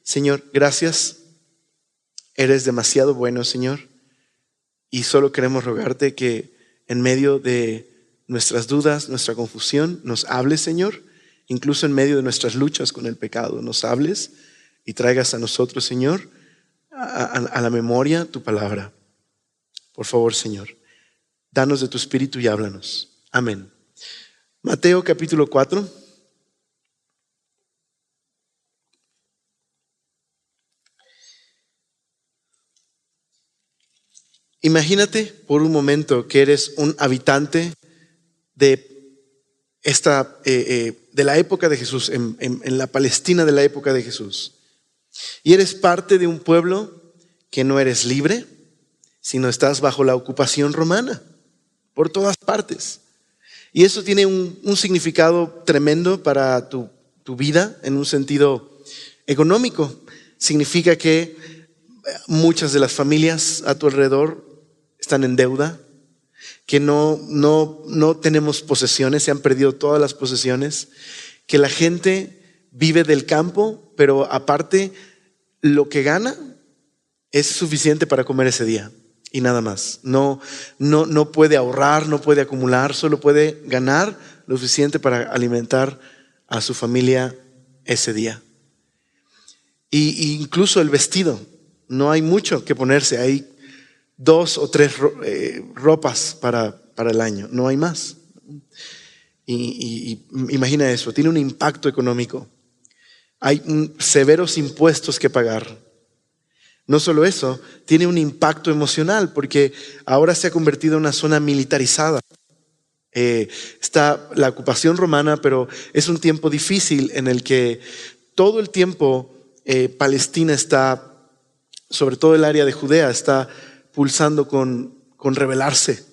Señor, gracias. Eres demasiado bueno, Señor. Y solo queremos rogarte que en medio de nuestras dudas, nuestra confusión, nos hables, Señor. Incluso en medio de nuestras luchas con el pecado, nos hables y traigas a nosotros, Señor, a la memoria tu palabra. Por favor, Señor, danos de tu espíritu y háblanos. Amén. Mateo capítulo 4. Imagínate por un momento que eres un habitante de de la época de Jesús, en la Palestina de la época de Jesús. Y eres parte de un pueblo que no eres libre, sino estás bajo la ocupación romana por todas partes. Y eso tiene un significado tremendo para tu vida en un sentido económico. Significa que muchas de las familias a tu alrededor están en deuda, que no tenemos posesiones, se han perdido todas las posesiones, que la gente vive del campo, pero aparte lo que gana es suficiente para comer ese día y nada más. No puede ahorrar, no puede acumular, solo puede ganar lo suficiente para alimentar a su familia ese día. Y incluso el vestido, no hay mucho que ponerse, hay 2 o 3 ropas para el año, no hay más. Y imagina eso, tiene un impacto económico. Hay severos impuestos que pagar. No solo eso, tiene un impacto emocional porque ahora se ha convertido en una zona militarizada. Está la ocupación romana, pero es un tiempo difícil en el que todo el tiempo Palestina está, sobre todo el área de Judea, está pulsando con rebelarse.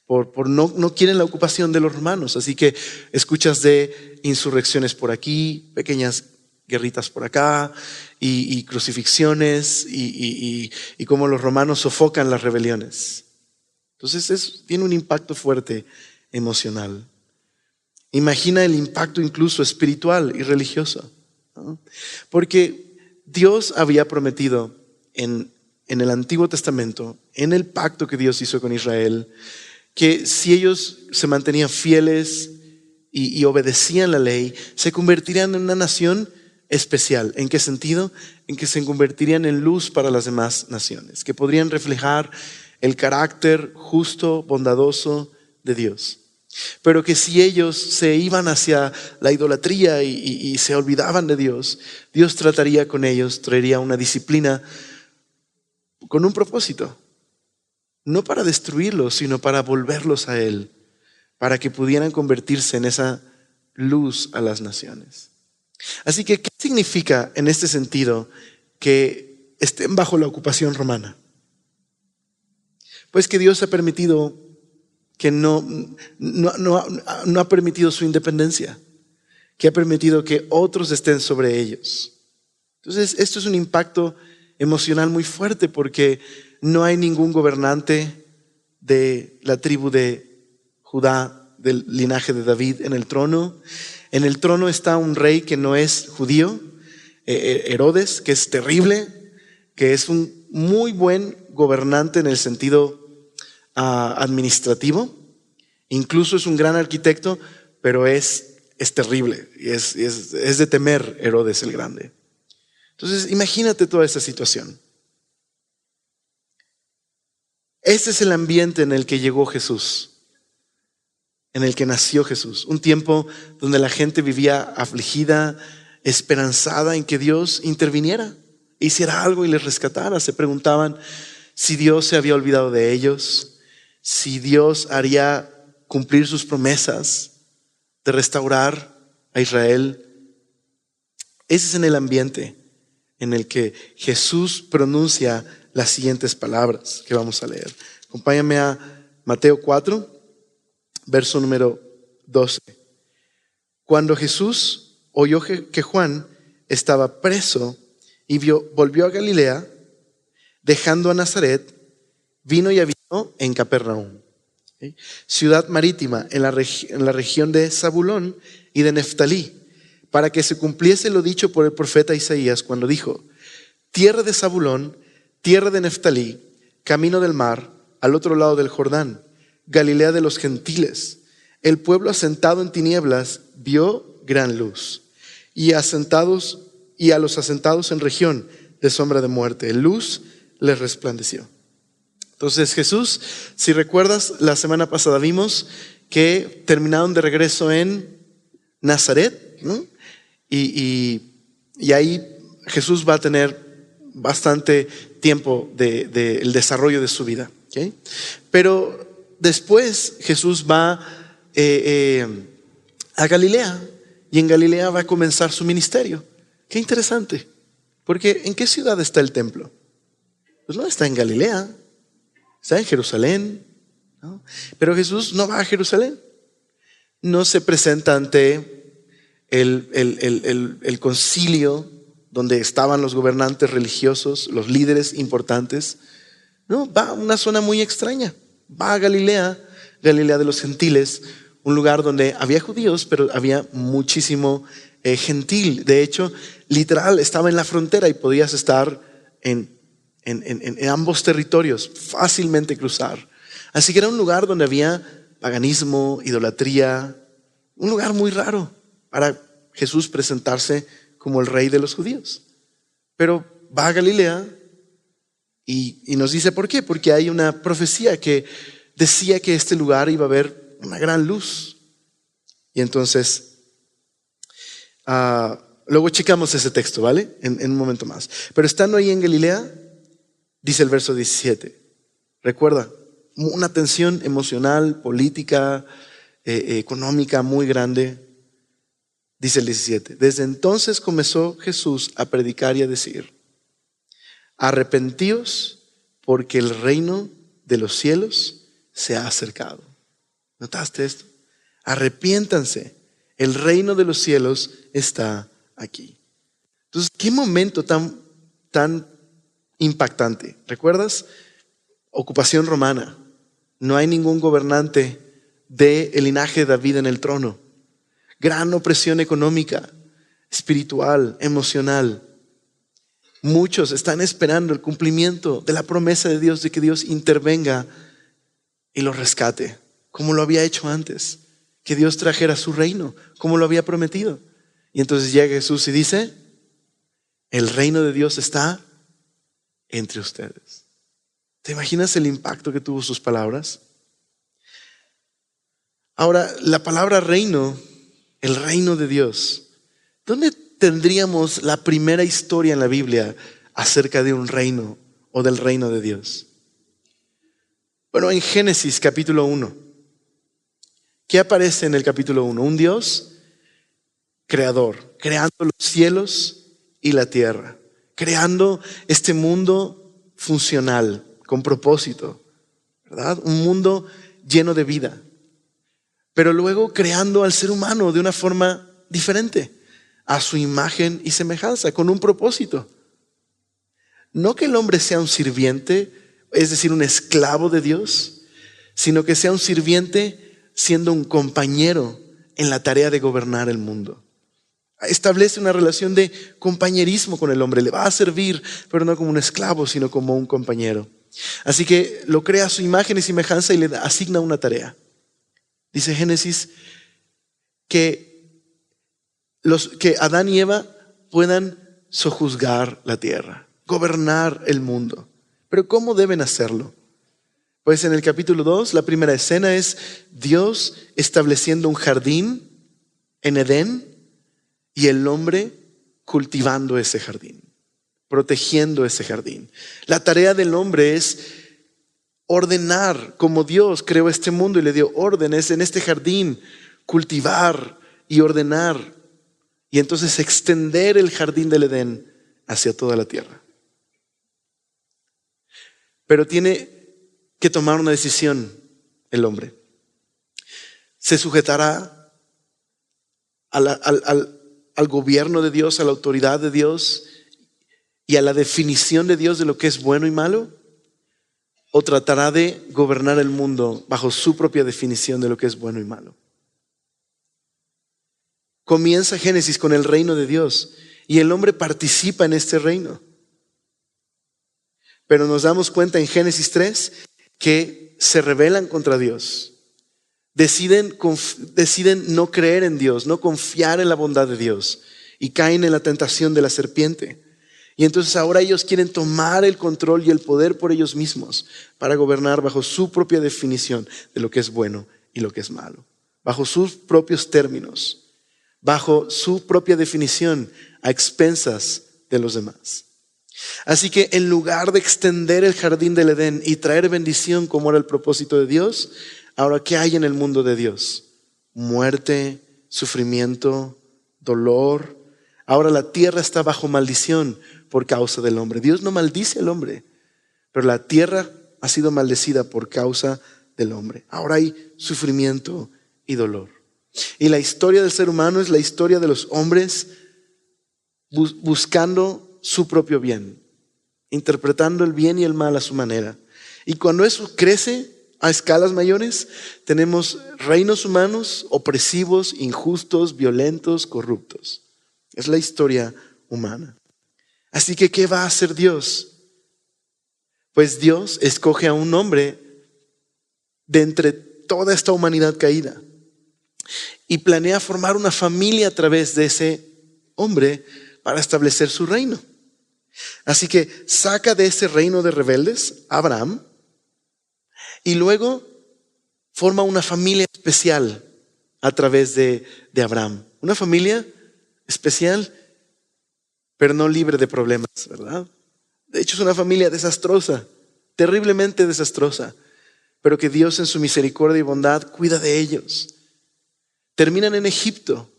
No quieren la ocupación de los romanos. Así que escuchas de insurrecciones por aquí, pequeñas guerritas por acá, y crucifixiones, y cómo los romanos sofocan las rebeliones. Entonces tiene un impacto fuerte emocional. Imagina el impacto incluso espiritual y religioso, ¿no? Porque Dios había prometido en el Antiguo Testamento, en el pacto que Dios hizo con Israel, que si ellos se mantenían fieles y obedecían la ley, se convertirían en una nación especial. ¿En qué sentido? En que se convertirían en luz para las demás naciones, que podrían reflejar el carácter justo, bondadoso de Dios. Pero que si ellos se iban hacia la idolatría y se olvidaban de Dios, Dios trataría con ellos, traería una disciplina con un propósito. No para destruirlos, sino para volverlos a Él, para que pudieran convertirse en esa luz a las naciones. Así que, ¿qué significa en este sentido que estén bajo la ocupación romana? Pues que Dios ha permitido que no ha permitido su independencia, que ha permitido que otros estén sobre ellos. Entonces, esto es un impacto emocional muy fuerte porque no hay ningún gobernante de la tribu de Judá, del linaje de David en el trono. En el trono está un rey que no es judío, Herodes, que es terrible, que es un muy buen gobernante en el sentido administrativo. Incluso es un gran arquitecto, pero es terrible. Es de temer Herodes el Grande. Entonces, imagínate toda esta situación. Este es el ambiente en el que llegó Jesús, en el que nació Jesús. Un tiempo donde la gente vivía afligida, esperanzada en que Dios interviniera, hiciera algo y les rescatara. Se preguntaban si Dios se había olvidado de ellos, si Dios haría cumplir sus promesas de restaurar a Israel. Ese es en el ambiente en el que Jesús pronuncia las siguientes palabras que vamos a leer. Acompáñame a Mateo 4, verso número 12. Cuando Jesús oyó que Juan estaba preso y volvió a Galilea, dejando a Nazaret, vino y habitó en Capernaum, ciudad marítima en la región de Zabulón y de Neftalí, para que se cumpliese lo dicho por el profeta Isaías cuando dijo: tierra de Zabulón, tierra de Neftalí, camino del mar, al otro lado del Jordán, Galilea de los gentiles. El pueblo asentado en tinieblas vio gran luz, y a los asentados en región de sombra de muerte, luz les resplandeció. Entonces Jesús, si recuerdas, la semana pasada vimos que terminaron de regreso en Nazaret, ¿no? Y ahí Jesús va a tener bastante tiempo del desarrollo de su vida, ¿okay? Pero después Jesús va a Galilea, y en Galilea va a comenzar su ministerio. Qué interesante, porque ¿en qué ciudad está el templo? Pues no está en Galilea, está en Jerusalén, ¿no? Pero Jesús no va a Jerusalén, no se presenta ante el concilio donde estaban los gobernantes religiosos, los líderes importantes. No, va a una zona muy extraña, va a Galilea, Galilea de los gentiles, un lugar donde había judíos, pero había muchísimo gentil. De hecho, literal, estaba en la frontera y podías estar en ambos territorios, fácilmente cruzar. Así que era un lugar donde había paganismo, idolatría, un lugar muy raro para Jesús presentarse como el rey de los judíos. Pero va a Galilea y nos dice por qué, porque hay una profecía que decía que este lugar iba a haber una gran luz. Y entonces luego checamos ese texto, ¿vale? En un momento más. Pero estando ahí en Galilea, dice el verso 17, recuerda, una tensión emocional, política, económica muy grande. Dice el 17, desde entonces comenzó Jesús a predicar y a decir: arrepentíos, porque el reino de los cielos se ha acercado. ¿Notaste esto? Arrepiéntanse, el reino de los cielos está aquí. Entonces, qué momento tan impactante. ¿Recuerdas? Ocupación romana. No hay ningún gobernante del linaje de David en el trono. Gran opresión económica, espiritual, emocional. Muchos están esperando el cumplimiento de la promesa de Dios, de que Dios intervenga y los rescate, como lo había hecho antes, que Dios trajera su reino, como lo había prometido. Y entonces llega Jesús y dice: el reino de Dios está entre ustedes. ¿Te imaginas el impacto que tuvo sus palabras? Ahora, la palabra reino, el reino de Dios, ¿dónde tendríamos la primera historia en la Biblia acerca de un reino o del reino de Dios? Bueno, en Génesis capítulo 1. ¿Qué aparece en el capítulo 1? Un Dios creador, creando los cielos y la tierra, creando este mundo funcional, con propósito, ¿verdad? Un mundo lleno de vida. Pero luego creando al ser humano de una forma diferente, a su imagen y semejanza, con un propósito. No que el hombre sea un sirviente, es decir, un esclavo de Dios, sino que sea un sirviente siendo un compañero en la tarea de gobernar el mundo. Establece una relación de compañerismo con el hombre, le va a servir, pero no como un esclavo, sino como un compañero. Así que lo crea a su imagen y semejanza y le asigna una tarea. Dice Génesis que Adán y Eva puedan sojuzgar la tierra, gobernar el mundo. Pero ¿cómo deben hacerlo? Pues en el capítulo 2, la primera escena es Dios estableciendo un jardín en Edén y el hombre cultivando ese jardín, protegiendo ese jardín. La tarea del hombre es ordenar, como Dios creó este mundo y le dio órdenes en este jardín, cultivar y ordenar, y entonces extender el jardín del Edén hacia toda la tierra. Pero tiene que tomar una decisión el hombre. ¿Se sujetará al gobierno de Dios, a la autoridad de Dios y a la definición de Dios de lo que es bueno y malo? ¿O tratará de gobernar el mundo bajo su propia definición de lo que es bueno y malo? Comienza Génesis con el reino de Dios y el hombre participa en este reino. Pero nos damos cuenta en Génesis 3 que se rebelan contra Dios. Deciden no creer en Dios, no confiar en la bondad de Dios y caen en la tentación de la serpiente. Y entonces ahora ellos quieren tomar el control y el poder por ellos mismos para gobernar bajo su propia definición de lo que es bueno y lo que es malo, bajo sus propios términos, bajo su propia definición a expensas de los demás. Así que en lugar de extender el jardín del Edén y traer bendición como era el propósito de Dios, ahora ¿qué hay en el mundo de Dios? Muerte, sufrimiento, dolor. Ahora la tierra está bajo maldición por causa del hombre. Dios no maldice al hombre, pero la tierra ha sido maldecida por causa del hombre. Ahora hay sufrimiento y dolor. Y la historia del ser humano es la historia de los hombres buscando su propio bien, interpretando el bien y el mal a su manera. Y cuando eso crece a escalas mayores, tenemos reinos humanos opresivos, injustos, violentos, corruptos. Es la historia humana. Así que, ¿qué va a hacer Dios? Pues Dios escoge a un hombre de entre toda esta humanidad caída y planea formar una familia a través de ese hombre para establecer su reino. Así que saca de ese reino de rebeldes a Abraham y luego forma una familia especial a través de Abraham. Una familia especial, pero no libre de problemas, ¿verdad? De hecho es una familia desastrosa, terriblemente desastrosa, pero que Dios en su misericordia y bondad cuida de ellos. Terminan en Egipto,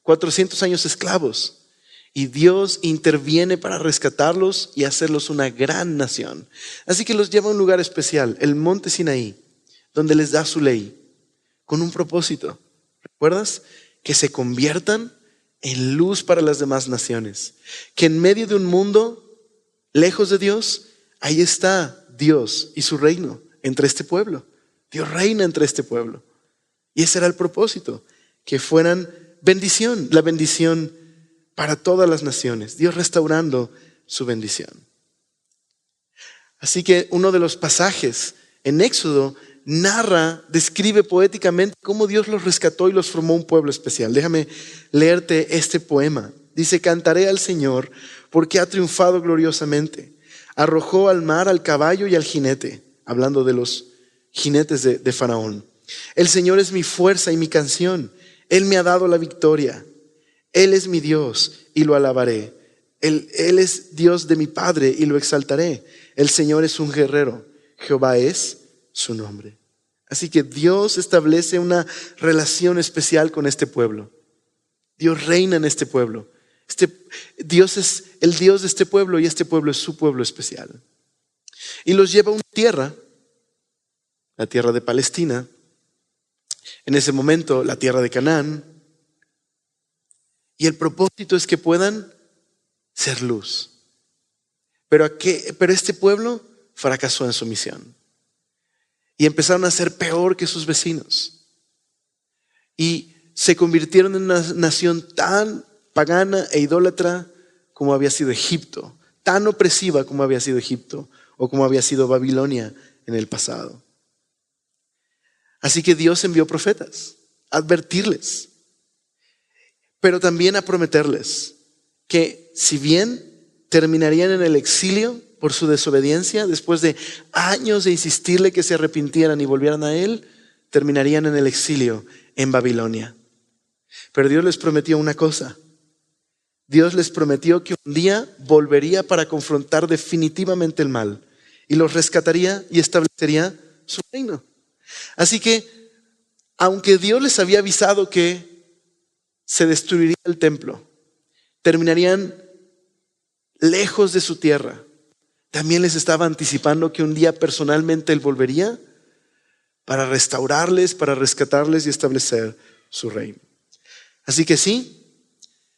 400 años esclavos. Y Dios interviene para rescatarlos y hacerlos una gran nación. Así que los lleva a un lugar especial, el monte Sinaí, donde les da su ley, con un propósito. ¿Recuerdas? Que se conviertan en luz para las demás naciones. Que en medio de un mundo lejos de Dios, ahí está Dios y su reino entre este pueblo. Dios reina entre este pueblo. Y ese era el propósito, que fueran bendición, la bendición para todas las naciones, Dios restaurando su bendición. Así que uno de los pasajes en Éxodo describe poéticamente cómo Dios los rescató y los formó un pueblo especial. Déjame leerte este poema. Dice: cantaré al Señor porque ha triunfado gloriosamente. Arrojó al mar al caballo y al jinete, hablando de los jinetes de Faraón. El Señor es mi fuerza y mi canción. Él me ha dado la victoria. Él es mi Dios y lo alabaré. Él es Dios de mi Padre y lo exaltaré. El Señor es un guerrero. Jehová es su nombre. Así que Dios establece una relación especial con este pueblo. Dios reina en este pueblo. Dios es el Dios de este pueblo y este pueblo es su pueblo especial. Y los lleva a una tierra, la tierra de Palestina. En ese momento, la tierra de Canaán. Y el propósito es que puedan ser luz. Pero este pueblo fracasó en su misión. Y empezaron a ser peor que sus vecinos. Y se convirtieron en una nación tan pagana e idólatra como había sido Egipto. Tan opresiva como había sido Egipto o como había sido Babilonia en el pasado. Así que Dios envió profetas a advertirles, pero también a prometerles que si bien terminarían en el exilio por su desobediencia, después de años de insistirle que se arrepintieran y volvieran a Él, terminarían en el exilio en Babilonia. Pero Dios les prometió una cosa. Dios les prometió que un día volvería para confrontar definitivamente el mal y los rescataría y establecería su reino. Así que, aunque Dios les había avisado que se destruiría el templo, terminarían lejos de su tierra, también les estaba anticipando que un día personalmente Él volvería para restaurarles, para rescatarles y establecer su reino. Así que sí,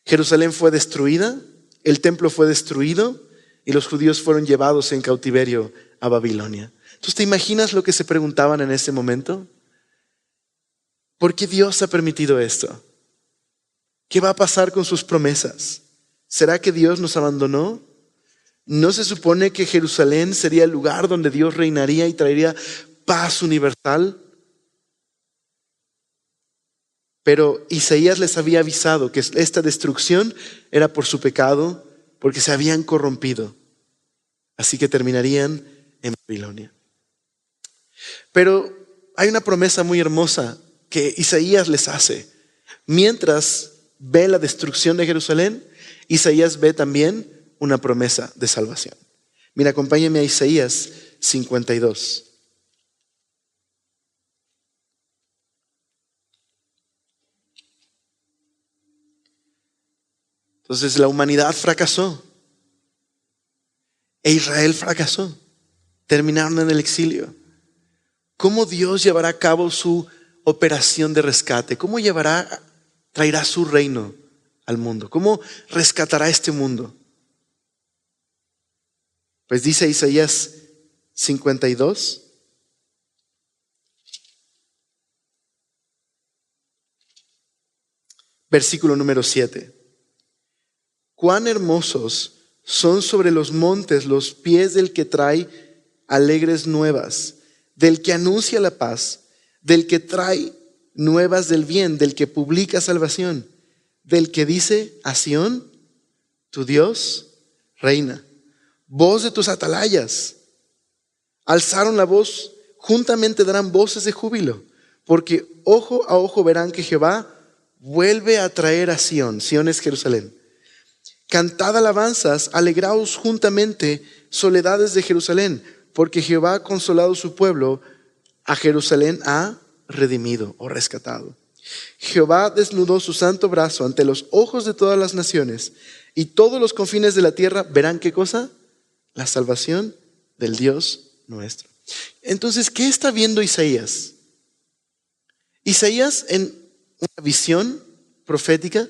Jerusalén fue destruida, el templo fue destruido y los judíos fueron llevados en cautiverio a Babilonia. Entonces, ¿te imaginas lo que se preguntaban en ese momento? ¿Por qué Dios ha permitido esto? ¿Qué va a pasar con sus promesas? ¿Será que Dios nos abandonó? ¿No se supone que Jerusalén sería el lugar donde Dios reinaría y traería paz universal? Pero Isaías les había avisado que esta destrucción era por su pecado, porque se habían corrompido. Así que terminarían en Babilonia. Pero hay una promesa muy hermosa que Isaías les hace. Mientras ve la destrucción de Jerusalén, Isaías ve también una promesa de salvación. Mira, acompáñenme a Isaías 52. Entonces la humanidad fracasó e Israel fracasó. Terminaron en el exilio. ¿Cómo Dios llevará a cabo su operación de rescate? ¿Cómo traerá su reino al mundo? ¿Cómo rescatará este mundo? Pues dice Isaías 52, versículo número 7. Cuán hermosos son sobre los montes los pies del que trae alegres nuevas, del que anuncia la paz, del que trae nuevas del bien, del que publica salvación, del que dice a Sión, tu Dios reina. Voz de tus atalayas, alzaron la voz, juntamente darán voces de júbilo, porque ojo a ojo verán que Jehová vuelve a traer a Sión. Sión es Jerusalén. Cantad alabanzas, alegraos juntamente, soledades de Jerusalén, porque Jehová ha consolado su pueblo, a Jerusalén ha redimido o rescatado. Jehová desnudó su santo brazo ante los ojos de todas las naciones, y todos los confines de la tierra verán ¿qué cosa? La salvación del Dios nuestro. Entonces, ¿qué está viendo Isaías? Isaías, en una visión profética,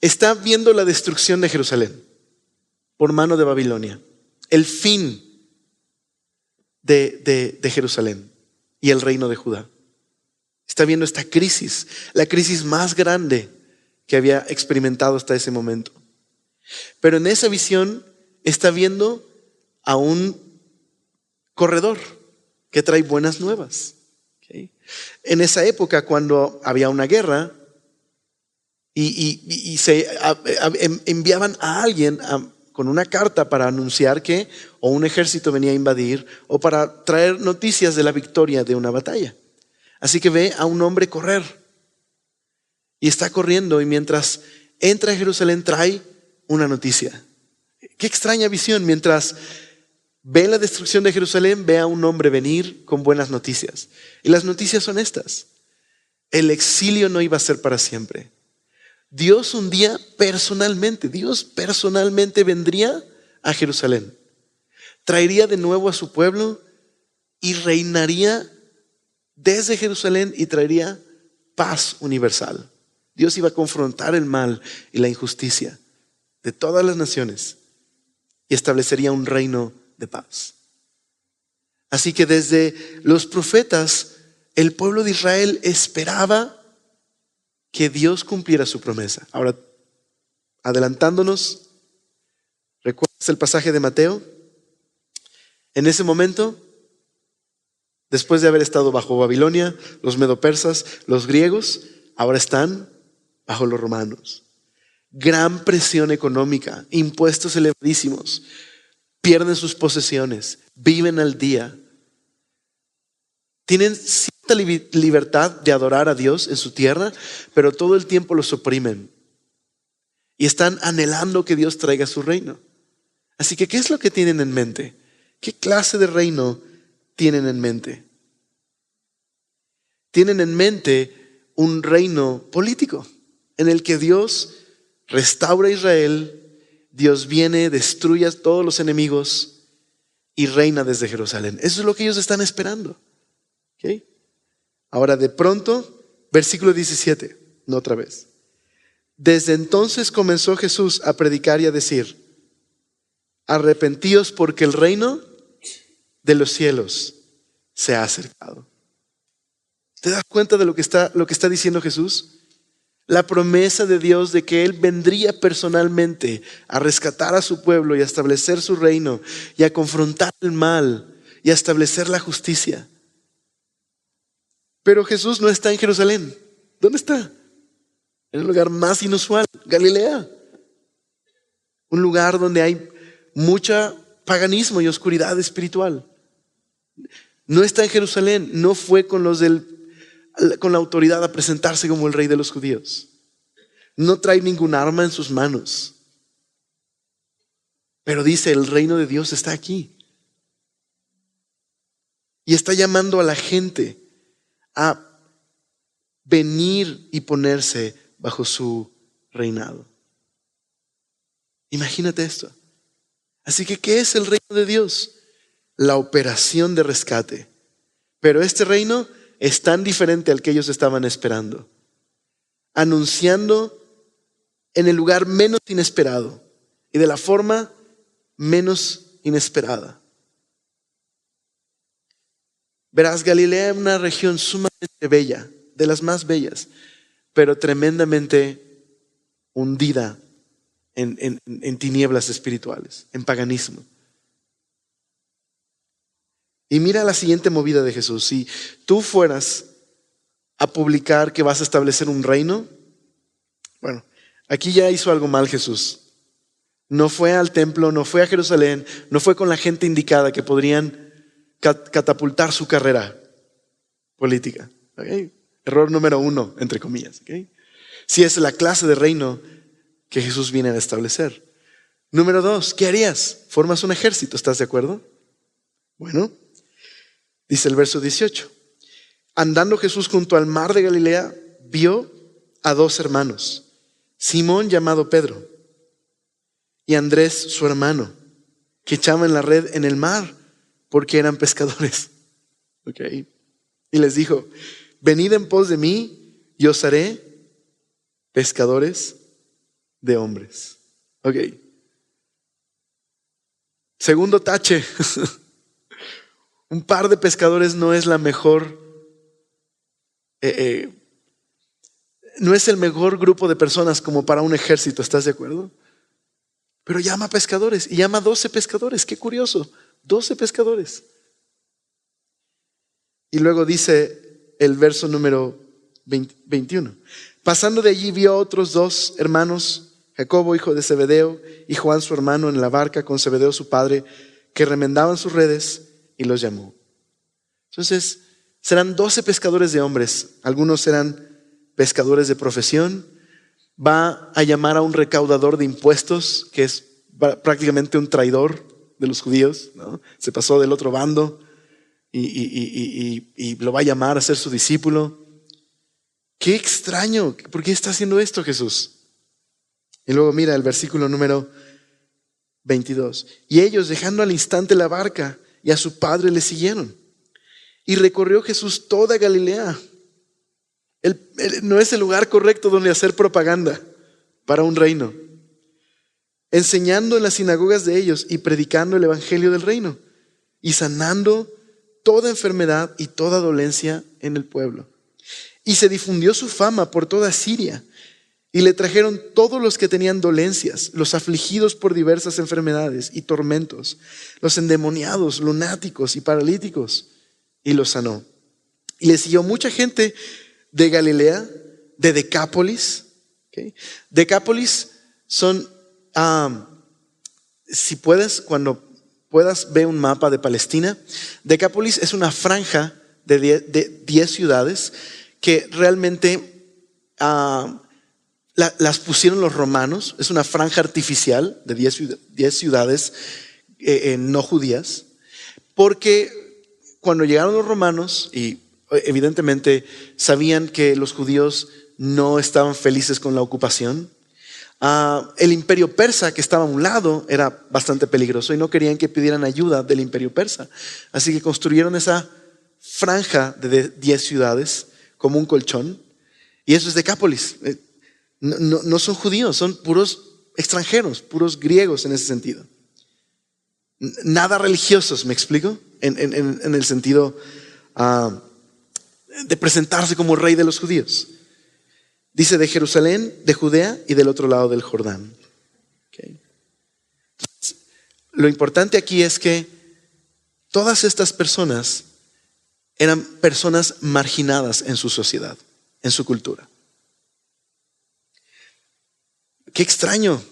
está viendo la destrucción de Jerusalén por mano de Babilonia, el fin de Jerusalén y el reino de Judá. Está viendo esta crisis, la crisis más grande que había experimentado hasta ese momento. Pero en esa visión está viendo a un corredor que trae buenas nuevas. ¿Okay? En esa época, cuando había una guerra y se enviaban a alguien con una carta para anunciar que o un ejército venía a invadir o para traer noticias de la victoria de una batalla. Así que ve a un hombre correr y está corriendo, y mientras entra a Jerusalén trae una noticia. Qué extraña visión. Mientras ve la destrucción de Jerusalén, ve a un hombre venir con buenas noticias. Y las noticias son estas: el exilio no iba a ser para siempre. Dios un día personalmente vendría a Jerusalén, traería de nuevo a su pueblo y reinaría desde Jerusalén y traería paz universal. Dios iba a confrontar el mal y la injusticia de todas las naciones y establecería un reino de paz. Así que desde los profetas, el pueblo de Israel esperaba que Dios cumpliera su promesa. Ahora, adelantándonos, ¿recuerdas el pasaje de Mateo? En ese momento, después de haber estado bajo Babilonia, los medopersas, los griegos, ahora están bajo los romanos. Gran presión económica, impuestos elevadísimos, pierden sus posesiones, viven al día. Tienen cierta libertad de adorar a Dios en su tierra, pero todo el tiempo los oprimen. Y están anhelando que Dios traiga su reino. Así que, ¿qué es lo que tienen en mente? ¿Qué clase de reino tienen en mente? Tienen en mente un reino político en el que Dios restaura a Israel, Dios viene, destruye a todos los enemigos y reina desde Jerusalén. Eso es lo que ellos están esperando. ¿Okay? Ahora de pronto, versículo 17, no otra vez. Desde entonces comenzó Jesús a predicar y a decir: arrepentíos porque el reino de los cielos se ha acercado. ¿Te das cuenta de lo que está diciendo Jesús? la promesa de Dios de que Él vendría personalmente a rescatar a su pueblo y a establecer su reino y a confrontar el mal y a establecer la justicia. Pero Jesús no está en Jerusalén. ¿Dónde está? En el lugar más inusual, Galilea. Un lugar donde hay mucho paganismo y oscuridad espiritual. No está en Jerusalén, no fue con la autoridad a presentarse como el rey de los judíos. No trae ningún arma en sus manos. Pero dice, el reino de Dios está aquí. Y está llamando a la gente a venir y ponerse bajo su reinado. Imagínate esto. Así que, ¿qué es el reino de Dios? La operación de rescate. Pero este reino es tan diferente al que ellos estaban esperando. Anunciando en el lugar menos inesperado y de la forma menos inesperada. Verás, Galilea es una región sumamente bella, de las más bellas, pero tremendamente hundida en tinieblas espirituales, en paganismo. Y mira la siguiente movida de Jesús. Si tú fueras a publicar que vas a establecer un reino, bueno, aquí ya hizo algo mal Jesús. No fue al templo, no fue a Jerusalén, no fue con la gente indicada que podrían catapultar su carrera política. ¿Okay? Error número 1, entre comillas. ¿Okay? Si es la clase de reino que Jesús viene a establecer. Número 2, ¿qué harías? Formas un ejército, ¿estás de acuerdo? Bueno, dice el verso 18. Andando Jesús junto al mar de Galilea, vio a 2 hermanos, Simón llamado Pedro y Andrés su hermano, que echaban la red en el mar porque eran pescadores. Okay. Y les dijo, venid en pos de mí y os haré pescadores de hombres. Ok. Segundo tache. Un par de pescadores no es la mejor, no es el mejor grupo de personas como para un ejército, ¿estás de acuerdo? Pero llama pescadores y llama 12 pescadores, qué curioso, 12 pescadores. Y luego dice el verso número 21. Pasando de allí vio a otros 2 hermanos, Jacobo hijo de Zebedeo y Juan su hermano en la barca con Zebedeo su padre, que remendaban sus redes, y los llamó. Entonces serán 12 pescadores de hombres. Algunos serán pescadores de profesión. Va a llamar a un recaudador de impuestos, que es prácticamente un traidor de los judíos, ¿no? Se pasó del otro bando y lo va a llamar a ser su discípulo. Qué extraño. ¿Por qué está haciendo esto Jesús? Y luego mira el versículo número 22. Y ellos, dejando al instante la barca y a su padre, le siguieron. Y recorrió Jesús toda Galilea. No es el lugar correcto donde hacer propaganda para un reino. Enseñando en las sinagogas de ellos y predicando el evangelio del reino y sanando toda enfermedad y toda dolencia en el pueblo. Y se difundió su fama por toda Siria. Y le trajeron todos los que tenían dolencias, los afligidos por diversas enfermedades y tormentos, los endemoniados, lunáticos y paralíticos, y los sanó. Y le siguió mucha gente de Galilea, de Decápolis. ¿Okay? Decápolis son, si puedes, cuando puedas, ve un mapa de Palestina. Decápolis es una franja de 10 ciudades que realmente las pusieron los romanos. Es una franja artificial de 10 ciudades no judías, porque cuando llegaron los romanos, y evidentemente sabían que los judíos no estaban felices con la ocupación, el imperio persa que estaba a un lado era bastante peligroso y no querían que pidieran ayuda del imperio persa. Así que construyeron esa franja de 10 ciudades como un colchón, y eso es Decápolis. No son judíos, son puros extranjeros, puros griegos en ese sentido. Nada religiosos, ¿me explico? En el sentido de presentarse como rey de los judíos. Dice de Jerusalén, de Judea y del otro lado del Jordán. Okay. Entonces, lo importante aquí es que todas estas personas eran personas marginadas en su sociedad, en su cultura. Qué extraño.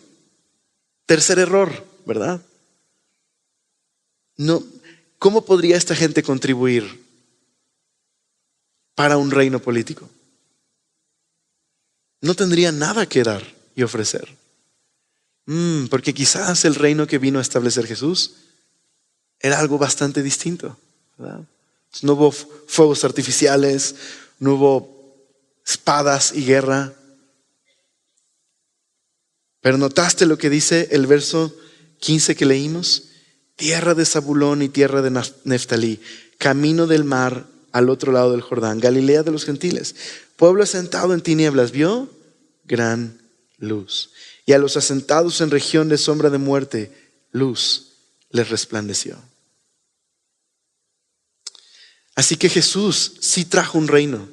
Tercer error, ¿verdad? No, ¿cómo podría esta gente contribuir para un reino político? No tendría nada que dar y ofrecer. Porque quizás el reino que vino a establecer Jesús era algo bastante distinto, ¿verdad? No hubo fuegos artificiales, no hubo espadas y guerra. Pero ¿notaste lo que dice el verso 15 que leímos? Tierra de Zabulón y tierra de Neftalí, camino del mar al otro lado del Jordán, Galilea de los gentiles. Pueblo asentado en tinieblas vio gran luz. Y a los asentados en región de sombra de muerte, luz les resplandeció. Así que Jesús sí trajo un reino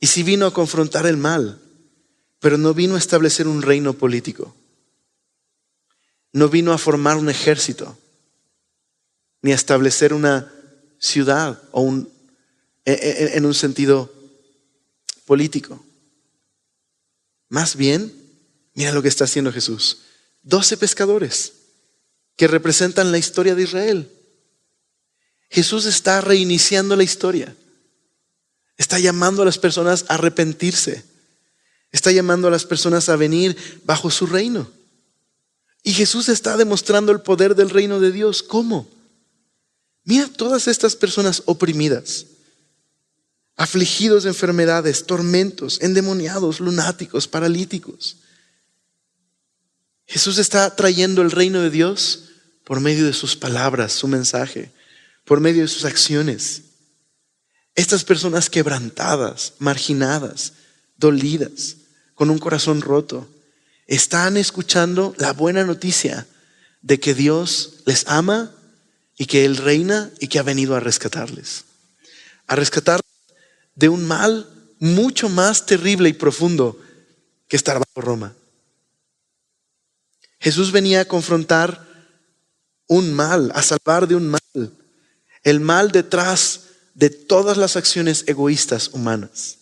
y sí vino a confrontar el mal, pero no vino a establecer un reino político. No vino a formar un ejército, ni a establecer una ciudad o en un sentido político. Más bien, mira lo que está haciendo Jesús. 12 pescadores que representan la historia de Israel. Jesús está reiniciando la historia. Está llamando a las personas a arrepentirse. Está llamando a las personas a venir bajo su reino. Y Jesús está demostrando el poder del reino de Dios. ¿Cómo? Mira todas estas personas oprimidas, afligidos de enfermedades, tormentos, endemoniados, lunáticos, paralíticos. Jesús está trayendo el reino de Dios por medio de sus palabras, su mensaje, por medio de sus acciones. Estas personas quebrantadas, marginadas, dolidas, con un corazón roto, están escuchando la buena noticia de que Dios les ama y que Él reina y que ha venido a rescatarles. A rescatar de un mal mucho más terrible y profundo que estar bajo Roma. Jesús venía a confrontar un mal, a salvar de un mal. El mal detrás de todas las acciones egoístas humanas.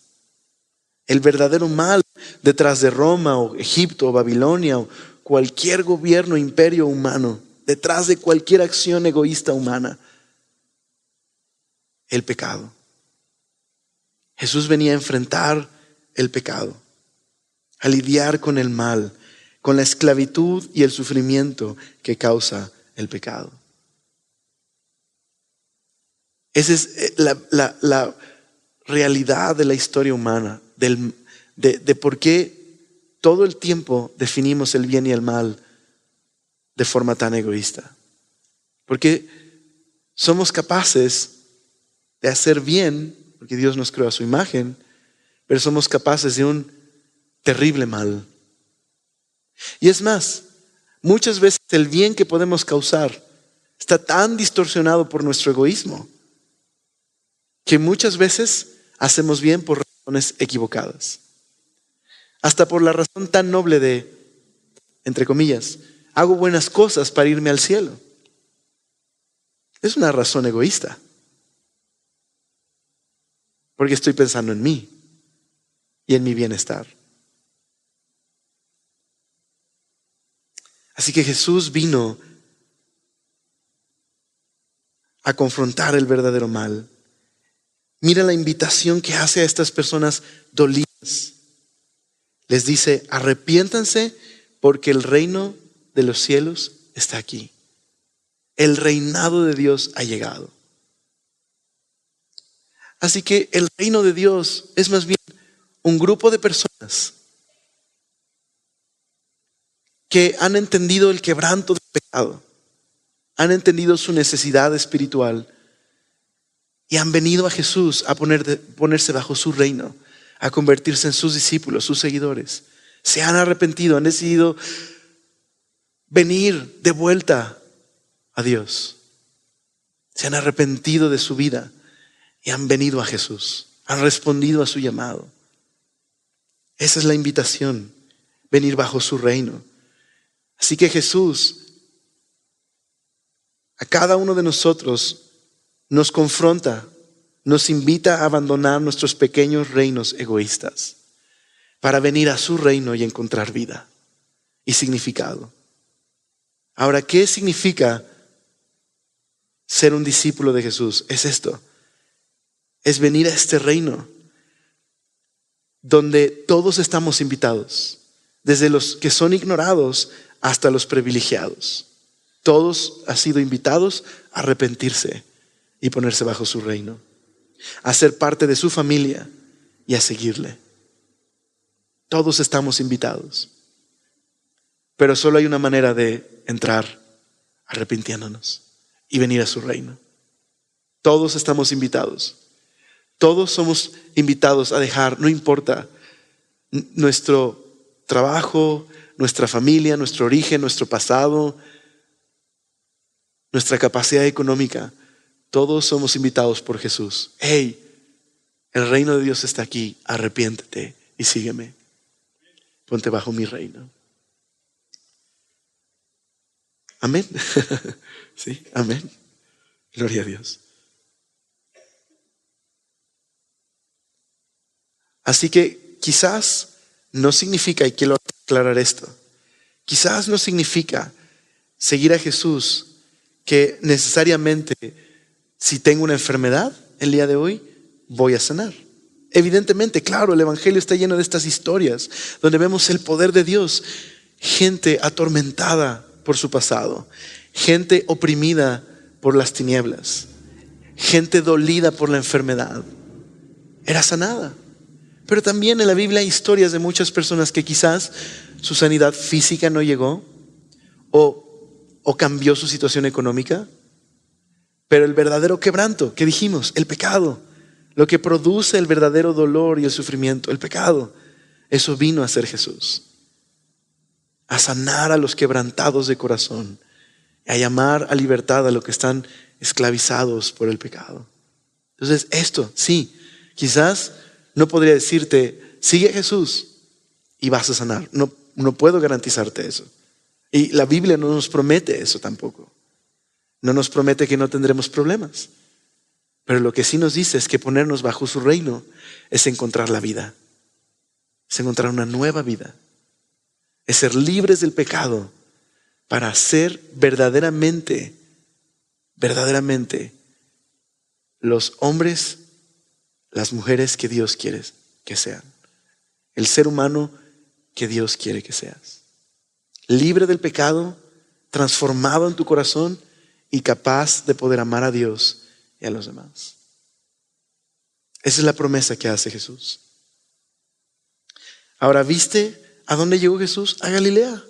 El verdadero mal detrás de Roma o Egipto o Babilonia o cualquier gobierno, imperio humano. Detrás de cualquier acción egoísta humana. El pecado. Jesús venía a enfrentar el pecado, a lidiar con el mal, con la esclavitud y el sufrimiento que causa el pecado. Esa es la realidad de la historia humana, de por qué todo el tiempo definimos el bien y el mal de forma tan egoísta. Porque somos capaces de hacer bien, porque Dios nos creó a su imagen, pero somos capaces de un terrible mal. Y es más, muchas veces el bien que podemos causar está tan distorsionado por nuestro egoísmo que muchas veces hacemos bien por razones equivocadas. Hasta por la razón tan noble de, entre comillas, hago buenas cosas para irme al cielo. Es una razón egoísta. Porque estoy pensando en mí y en mi bienestar. Así que Jesús vino a confrontar el verdadero mal. Mira la invitación que hace a estas personas dolidas. Les dice, arrepiéntanse porque el reino de los cielos está aquí. El reinado de Dios ha llegado. Así que el reino de Dios es más bien un grupo de personas que han entendido el quebranto del pecado, han entendido su necesidad espiritual y han venido a Jesús a ponerse bajo su reino, a convertirse en sus discípulos, sus seguidores. Se han arrepentido, han decidido venir de vuelta a Dios. Se han arrepentido de su vida y han venido a Jesús, han respondido a su llamado. Esa es la invitación, venir bajo su reino. Así que Jesús, a cada uno de nosotros, nos confronta, nos invita a abandonar nuestros pequeños reinos egoístas para venir a su reino y encontrar vida y significado. Ahora, ¿qué significa ser un discípulo de Jesús? Es esto, es venir a este reino donde todos estamos invitados, desde los que son ignorados hasta los privilegiados. Todos han sido invitados a arrepentirse y ponerse bajo su reino, a ser parte de su familia y a seguirle. Todos estamos invitados, pero solo hay una manera de entrar, arrepintiéndonos y venir a su reino. Todos estamos invitados. Todos somos invitados a dejar, no importa, nuestro trabajo, nuestra familia, nuestro origen, nuestro pasado, nuestra capacidad económica. Todos somos invitados por Jesús. Hey, el reino de Dios está aquí. Arrepiéntete y sígueme. Ponte bajo mi reino. Amén. Sí, amén. Gloria a Dios. Así que quizás no significa, y quiero aclarar esto, quizás no significa seguir a Jesús que necesariamente si tengo una enfermedad el día de hoy, voy a sanar. Evidentemente, claro, el Evangelio está lleno de estas historias donde vemos el poder de Dios. Gente atormentada por su pasado, gente oprimida por las tinieblas, gente dolida por la enfermedad, era sanada. Pero también en la Biblia hay historias de muchas personas que quizás su sanidad física no llegó o cambió su situación económica, pero el verdadero quebranto, que dijimos, el pecado, lo que produce el verdadero dolor y el sufrimiento, el pecado, eso vino a ser Jesús, a sanar a los quebrantados de corazón, a llamar a libertad a los que están esclavizados por el pecado. Entonces esto, sí, quizás no podría decirte, sigue a Jesús y vas a sanar. No puedo garantizarte eso. Y la Biblia no nos promete eso tampoco. No nos promete que no tendremos problemas. Pero lo que sí nos dice es que ponernos bajo su reino es encontrar la vida. Es encontrar una nueva vida. Es ser libres del pecado para ser verdaderamente los hombres, las mujeres que Dios quiere que sean. El ser humano que Dios quiere que seas. Libre del pecado, transformado en tu corazón y capaz de poder amar a Dios y a los demás. Esa es la promesa que hace Jesús. Ahora, ¿viste a dónde llegó Jesús? A Galilea.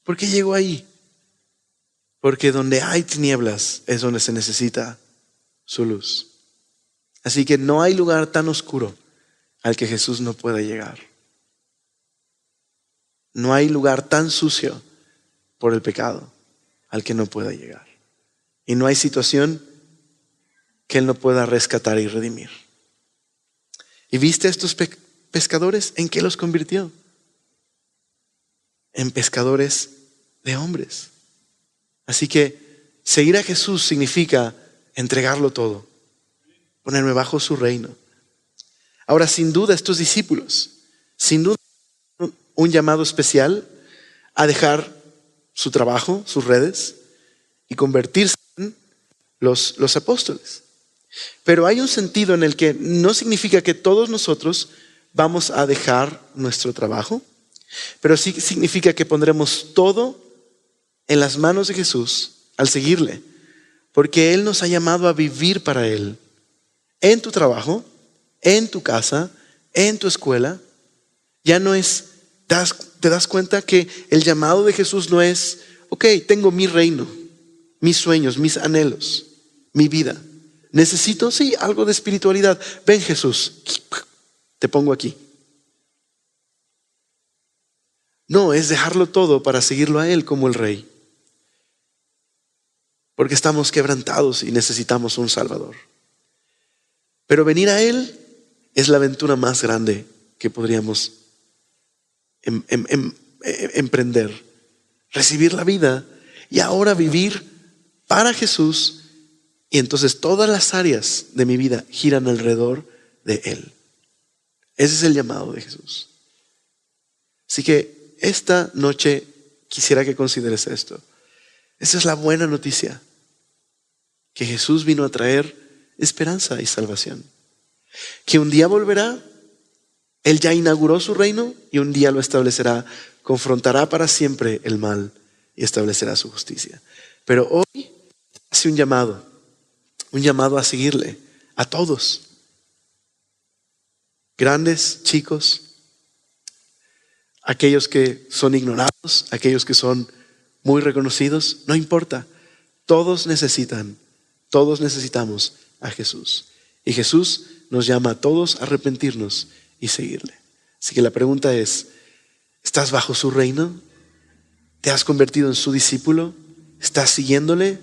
¿Por qué llegó ahí? Porque donde hay tinieblas es donde se necesita su luz. Así que no hay lugar tan oscuro al que Jesús no pueda llegar. No hay lugar tan sucio por el pecado al que no pueda llegar. Y no hay situación que Él no pueda rescatar y redimir. ¿Y viste a estos pescadores? ¿En qué los convirtió? En pescadores de hombres. Así que seguir a Jesús significa entregarlo todo, ponerme bajo su reino. Ahora, sin duda, estos discípulos, sin duda, un llamado especial a dejar su trabajo, sus redes, y convertirse en los apóstoles. Pero hay un sentido en el que no significa que todos nosotros vamos a dejar nuestro trabajo, pero sí significa que pondremos todo en las manos de Jesús al seguirle, porque Él nos ha llamado a vivir para Él, en tu trabajo, en tu casa, en tu escuela. Ya no es, te das cuenta que el llamado de Jesús no es, ok, tengo mi reino, mis sueños, mis anhelos, mi vida. Necesito, sí, algo de espiritualidad. Ven, Jesús, te pongo aquí. No, es dejarlo todo para seguirlo a Él como el Rey. Porque estamos quebrantados y necesitamos un Salvador. Pero venir a Él es la aventura más grande que podríamos emprender. Recibir la vida y ahora vivir para Jesús, y entonces todas las áreas de mi vida giran alrededor de Él. Ese es el llamado de Jesús. Así que esta noche quisiera que consideres esto. Esa es la buena noticia, que Jesús vino a traer esperanza y salvación. Que un día volverá, Él ya inauguró su reino y un día lo establecerá, confrontará para siempre el mal y establecerá su justicia. Pero hoy hace un llamado a seguirle, a todos. Grandes, chicos, aquellos que son ignorados, aquellos que son muy reconocidos, no importa. Todos necesitamos a Jesús. Y Jesús nos llama a todos a arrepentirnos y seguirle. Así que la pregunta es, ¿estás bajo su reino? ¿Te has convertido en su discípulo? ¿Estás siguiéndole?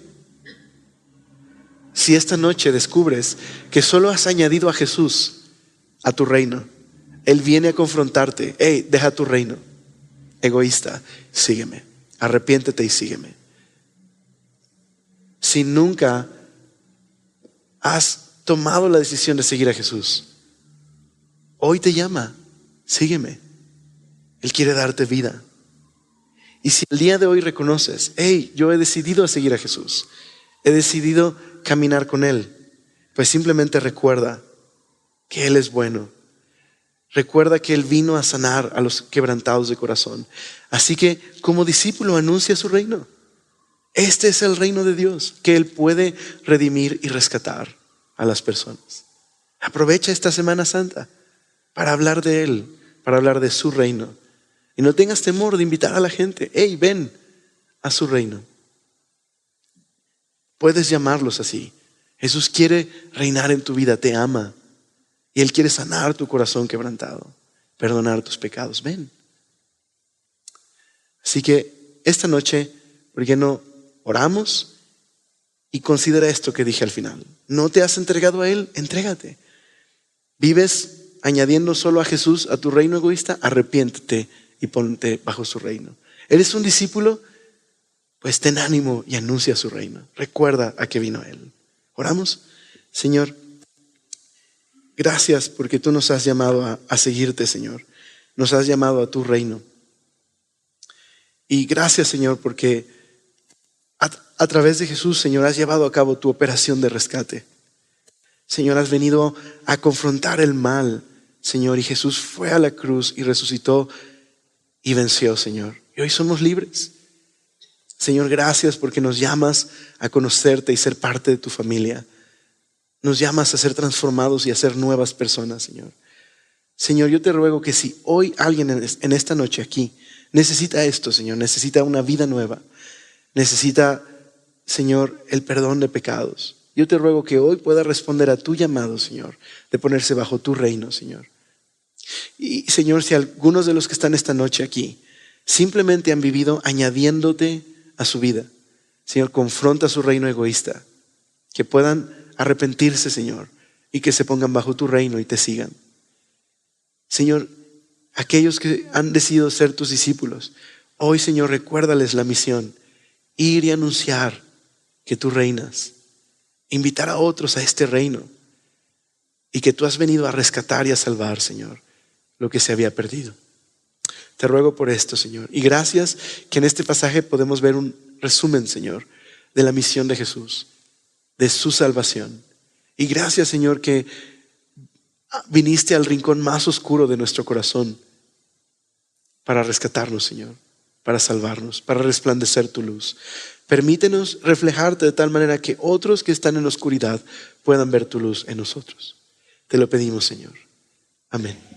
Si esta noche descubres que solo has añadido a Jesús a tu reino, Él viene a confrontarte. Hey, deja tu reino, egoísta, sígueme. Arrepiéntete y sígueme. Si nunca has tomado la decisión de seguir a Jesús, hoy te llama, sígueme. Él quiere darte vida. Y si el día de hoy reconoces, hey, yo he decidido a seguir a Jesús, he decidido caminar con Él, pues simplemente recuerda que Él es bueno. Recuerda que Él vino a sanar a los quebrantados de corazón. Así que como discípulo anuncia su reino. Este es el reino de Dios, que Él puede redimir y rescatar a las personas. Aprovecha esta Semana Santa para hablar de Él, para hablar de su reino. Y no tengas temor de invitar a la gente. Hey, ven a su reino. Puedes llamarlos así. Jesús quiere reinar en tu vida, te ama. Y Él quiere sanar tu corazón quebrantado, perdonar tus pecados. Ven. Así que esta noche, ¿por qué no oramos? Y considera esto que dije al final. ¿No te has entregado a Él? Entrégate. ¿Vives añadiendo solo a Jesús a tu reino egoísta? Arrepiéntete y ponte bajo su reino. ¿Eres un discípulo? Pues ten ánimo y anuncia su reino. Recuerda a qué vino Él. ¿Oramos? Señor, gracias porque tú nos has llamado a seguirte, Señor. Nos has llamado a tu reino. Y gracias, Señor, porque a través de Jesús, Señor, has llevado a cabo tu operación de rescate. Señor, has venido a confrontar el mal, Señor, y Jesús fue a la cruz y resucitó y venció, Señor. Y hoy somos libres. Señor, gracias porque nos llamas a conocerte y ser parte de tu familia. Nos llamas a ser transformados y a ser nuevas personas, Señor. Señor, yo te ruego que si hoy alguien en esta noche aquí necesita esto, Señor, necesita una vida nueva, necesita, Señor, el perdón de pecados, yo te ruego que hoy pueda responder a tu llamado, Señor, de ponerse bajo tu reino, Señor. Y, Señor, si algunos de los que están esta noche aquí simplemente han vivido añadiéndote a su vida, Señor, confronta su reino egoísta, que puedan arrepentirse, Señor, y que se pongan bajo tu reino y te sigan. Señor, aquellos que han decidido ser tus discípulos, hoy, Señor, recuérdales la misión, ir y anunciar que tú reinas, invitar a otros a este reino y que tú has venido a rescatar y a salvar, Señor, lo que se había perdido. Te ruego por esto, Señor, y gracias que en este pasaje podemos ver un resumen, Señor, de la misión de Jesús, de su salvación. Y gracias, Señor, que viniste al rincón más oscuro de nuestro corazón para rescatarnos, Señor, para salvarnos, para resplandecer tu luz. Permítenos reflejarte de tal manera que otros que están en la oscuridad puedan ver tu luz en nosotros. Te lo pedimos, Señor. Amén.